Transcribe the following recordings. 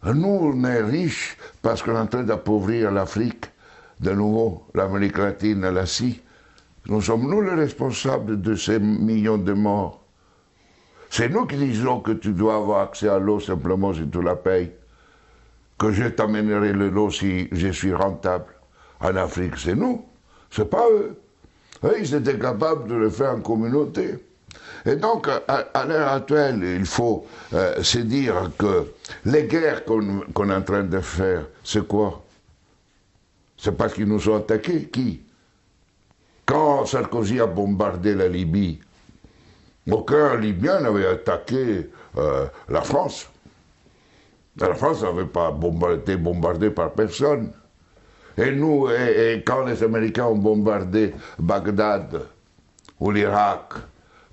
Nous, on est riches parce qu'on est en train d'appauvrir l'Afrique, de nouveau, l'Amérique latine, l'Asie. Nous sommes nous les responsables de ces millions de morts. C'est nous qui disons que tu dois avoir accès à l'eau simplement si tu la payes. Que je t'amènerai l'eau si je suis rentable. En Afrique, c'est nous, c'est pas eux. Eux, ils étaient capables de le faire en communauté. Et donc, à l'heure actuelle, il faut se dire que les guerres qu'on est en train de faire, c'est quoi? C'est parce qu'ils nous ont attaqués. Qui? Quand Sarkozy a bombardé la Libye, aucun Libyen n'avait attaqué la France. La France n'avait pas été bombardée par personne. Et nous, quand les Américains ont bombardé Bagdad ou l'Irak,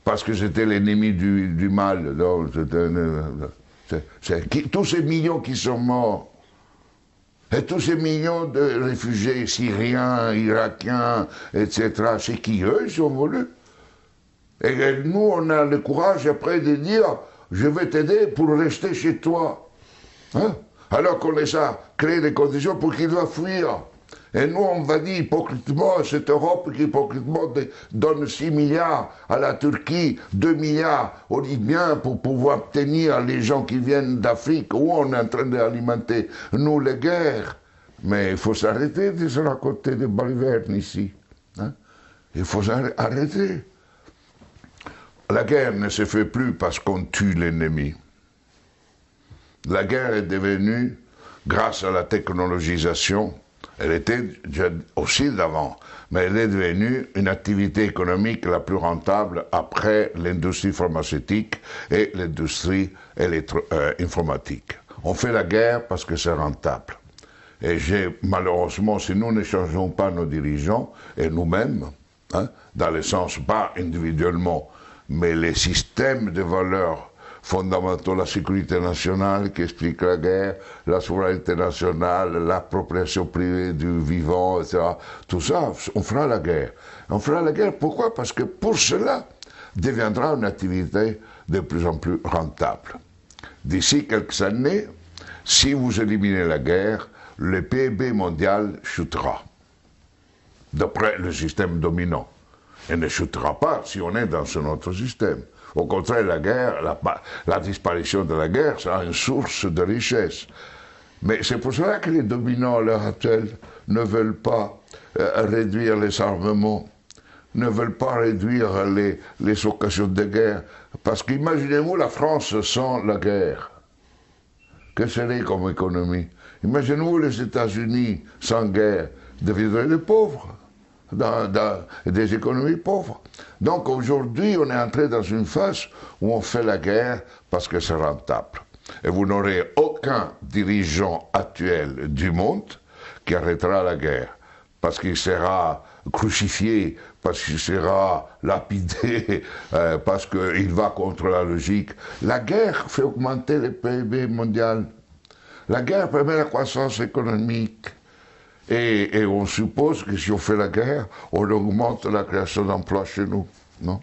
parce que c'était l'ennemi du mal, donc tous ces millions qui sont morts, et tous ces millions de réfugiés syriens, irakiens, etc., c'est qui eux, ils sont voulus. Et nous, on a le courage après de dire, je vais t'aider pour rester chez toi. Hein? Alors qu'on les a créé des conditions pour qu'ils doivent fuir. Et nous, on va dire hypocritement, cette Europe qui hypocritement donne 6 milliards à la Turquie, 2 milliards aux Libyens pour pouvoir tenir les gens qui viennent d'Afrique, où on est en train d'alimenter, nous, les guerres. Mais il faut s'arrêter de se raconter des balivernes ici. Hein? Il faut arrêter. La guerre ne se fait plus parce qu'on tue l'ennemi. La guerre est devenue, grâce à la technologisation, elle était déjà aussi d'avant, mais elle est devenue une activité économique la plus rentable après l'industrie pharmaceutique et l'industrie informatique. On fait la guerre parce que c'est rentable. Et malheureusement, si nous ne changeons pas nos dirigeants, et nous-mêmes, hein, dans le sens pas individuellement, mais les systèmes de valeurs fondamentaux, la sécurité nationale qui explique la guerre, la souveraineté nationale, l'appropriation privée du vivant, etc. Tout ça, on fera la guerre. On fera la guerre, pourquoi? Parce que pour cela, deviendra une activité de plus en plus rentable. D'ici quelques années, si vous éliminez la guerre, le PIB mondial chutera, d'après le système dominant. Et ne chutera pas si on est dans un autre système. Au contraire, la guerre, la disparition de la guerre sera une source de richesse. Mais c'est pour cela que les dominants à l'heure actuelle ne veulent pas réduire les armements, ne veulent pas réduire les occasions de guerre. Parce qu'imaginez-vous la France sans la guerre. Que serait comme économie? Imaginez-vous les États-Unis sans guerre, deviendraient des pauvres. Dans des économies pauvres. Donc aujourd'hui, on est entré dans une phase où on fait la guerre parce que c'est rentable. Et vous n'aurez aucun dirigeant actuel du monde qui arrêtera la guerre, parce qu'il sera crucifié, parce qu'il sera lapidé, parce qu'il va contre la logique. La guerre fait augmenter le PIB mondial. La guerre permet la croissance économique. Et on suppose que si on fait la guerre, on augmente la création d'emplois chez nous, non?